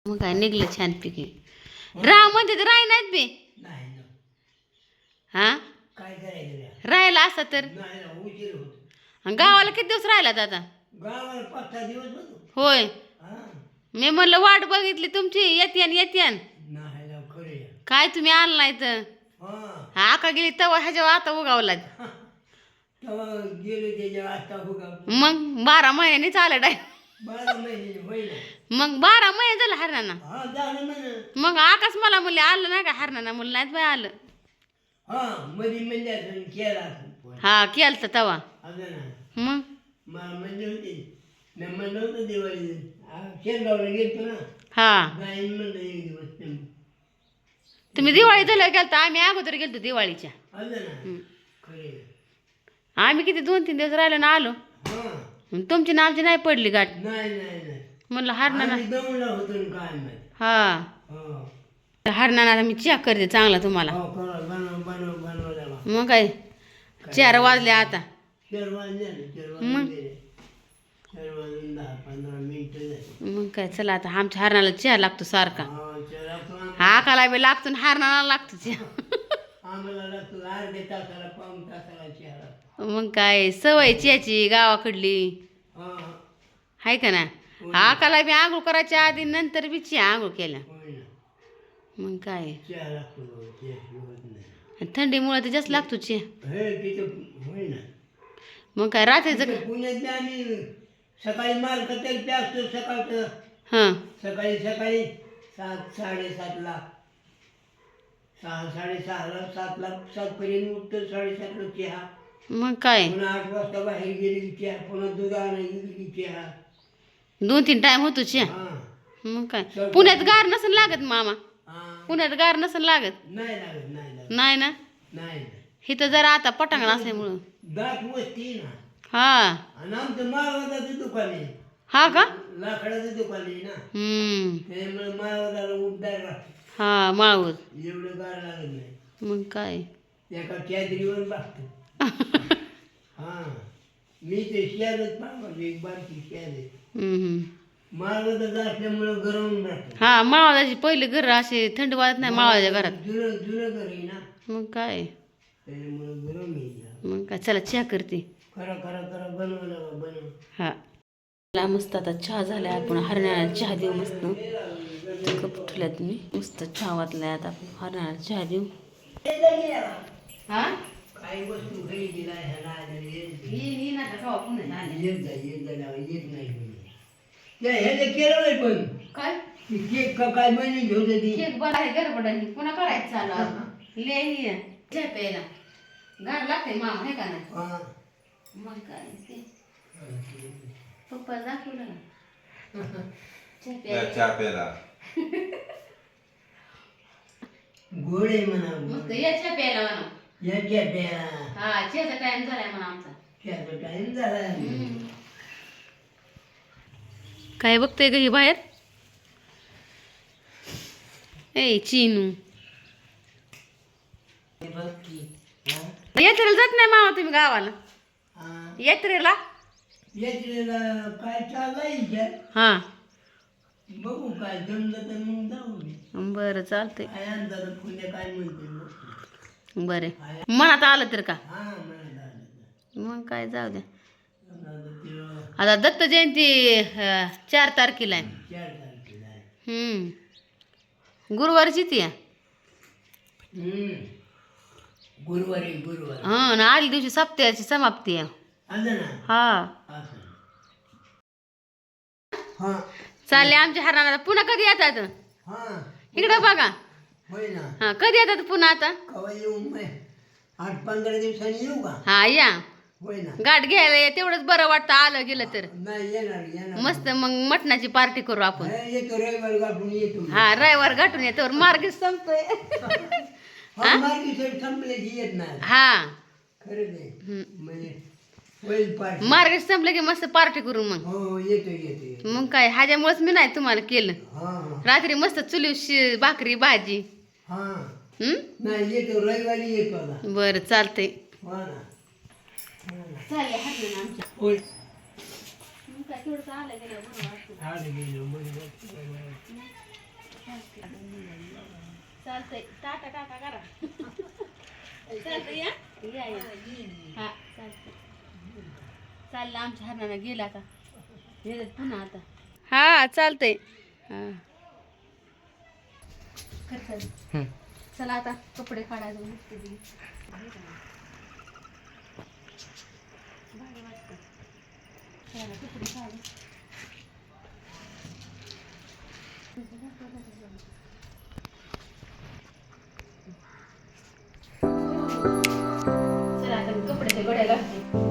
मग काय निघलं छानपैकी. राह म्हणते तर राही नाहीत बी. नाही ना. हा काय करायचं राहिला असता तर. नाही ना, उशीर होत. आणि गावाला किती दिवस राहिला आता? गावाला 5-6 दिवस होतो. होय. हा मी म्हणलं वाट बघितली तुमची, येत्यान येत्यान. नाही ना, खरं आहे. काय तुम्ही आणलाय तर. हा आका गेली तवा ह्याच्यावर आता उगावला. तेव्हा गेलो त्याच्या आता बघा. मग 12 महिन्यांनीच आलं डाय. 12 महिने होईल. मग 12 महिने झालं हरणाना. हा झालं म्हणा. मग आकाश मला म्हणले आलं नाही का हरणाना, म्हणलं नाहीत बाय आलं. हा मध्ये म्हणजे असं केला असं. हा केलं तवा. असं ना. मग मला म्हणजे होते. मी म्हणलं होतं दिवाळी शेरगावला गेलतो ना. हा जाईन म्हणलं एक दिवस ते. तुम्ही दिवाळी झाल्यावर गेलता, आम्ही अगोदर गेलतो दिवाळीच्या. असं ना. खरे. आम्ही किती 2-3 दिवस राहिलो ना आलो. हा तुमची ना आमची नाही पडली गाठ. नाही नाही नाही. म्हणलं हरणाना. आम्ही दमला होतो ना काय माहिती. हा हो हरणाना मी चहा करते चांगला तुम्हाला. हो करा बनव द्यावा. मग काय 4 वाजले आता. शेरवान द्या ना. शेरवान दिले. शेरवान 10-15 मिनिटं झाली. मग काय चला आता आमच्या हरणाला चहा लागतो सारखा. हा चला पण आकाला बी लागतो आणि हरणाला लागतो चहा. आम्हाला लागतो अर्ध्या तासाला 1 तासाला चहा लागतो. मग काय सवय चहाची गावाकडली हा हाय का ना. आकाला बी आंघोळ करायच्या आधी नंतर बी चहा आंघोळ केल्या. होय ना. मग काय चहा लागतो चहा होत नाही. थंडीमुळे तर जास्त लागतो चहा. हे तिथं होय ना. मग काय रात्रीचं तिथं पुण्यात आम्ही सकाळी माल कटेल प्यासतो सकाळचं. हां सकाळी 7-7:30ला 6-6:30ला 7 पर्यंत उठतो. 7:30ला चहा. मग काय पुन्हा 8 वाजता बाहेर गेली की चहा. पुन्हा दूध आणायला गेली की चहा. 2-3 टाइम होतो चहा. हा मग काय पुण्यात गार नसन लागत मामा. हा पुण्यात गार नसन लागत. नाही लागत नाही लागत नाही ना. नाही. इथं जरा आता पटांगण असल्यामुळं. दाट वस्ती ना. हा आणि आमचं माळवादाचं दुकान आहे. हा का. लाकडाचं दुकान आहे ना. हम्म त्यामुळे माळवादाला उबदार राहते. हा माळवत. एवढं गार लागत नाही. मग काय एका कॅदरीवर बसतो. हा मी ते शेरच पाहिलं. एक बारकी शेर आहे. हम्म माळवादाचं असल्यामुळं गरम राहतं. हा माळवाची पहिले घर असे थंड वाजत नाही माळवाच्या घरात. जुनं घर आहे ना. मग काय त्याच्यामुळं गरम आहे. मग काय चला चहा करते. करा बनव. हा मला मस्त आता चहा झाला. आपण हरण्याला चहा देऊ मस्त. कप ठेवल्यात मी मस्त चहा वाटलाय. आता हरण्याला चहा देऊ. हा काही वस्तू घरी गेला ह्याला येत ह्याचं केलं नाही पण काय ती केक का काय महिने घेऊन येते. केक बनाय गडबड पुन्हा करायचं चालू ले चहा प्यायला गार लागते मामा हे का नाही. हा. मग काय ते पप्पा दाखवलं ना चहा प्यायला गोड आहे म्हणा. मस्त या चहा प्यायला म्हणा. याच्या प्या हा चहाचा टाइम झालाय म्हणा आमचा. त्याचा टाइम झाला. काय बघतोय ग ही बाहेर. ए चिनू बघ की. हा? यात्रेला जात नाही मामा तुम्ही गावाला. हा. यात्रेला यात्रेला काय चाललंय विचार. हा बघू काय जमलं तर मग जाऊ. बरं चालतंय. काय अंदाज पुण्य काय म्हणते. बरे मनात आलं तर का. हा म्हणत आलं. मग काय जाऊ द्या. आता आता दत्त जयंती 4 तारखेला आहे. 4 तारखेला आहे. गुरुवारची ती आहे. गुरुवारी हा ना आदल्या दिवशी सप्त्याची समाप्ती आहे. आलं ना. हा असं. हा चालले आमच्या हरणाला. पुन्हा कधी येतात हा इकडं बघा. होय ना. हा कधी येतात पुन्हा आता. कवा येऊ मग 8-15 दिवसांनी येऊ का. हा या होय ना. गाठ घ्यायला ये, तेवढंच बरं वाटतं आलं गेलं तर. नाही येणार मस्त मग मटणाची पार्टी करू आपण. येतो रविवारी गाठून येतो. हा रविवार गाठून येतो मार्ग संपतोय. मार्गी संपले की येत नाही. हा खरंच आहे. म्हणजे होईल पार्टी. मार्ग संपलं की मस्त पार्टी करू मग. हो येतो. मग काय ह्याच्यामुळेच मी नाही तुम्हाला केलं. हा रात्री मस्त चुली भाकरी भाजी. हा नाही येतो रविवारी येतो आता. बरं चालतंय. हो ना. चालेल हातलं आमच्या. होय. मग काय थोडंसं आलं गेलं बरं वाटतं. आलं गेलं बरोबर. चालतंय टाटा टाटा करा चालतंय या या हा चालतंय चाललं आमच्या हरणानं गेला आता येतात पुन्हा आता हा चालतंय हा चला आता कपडे काढायचं मस्तपैकी. भारी वाटतं. चला कपडे काढू. चला आता मी कपड्याच्या गड्या घालते.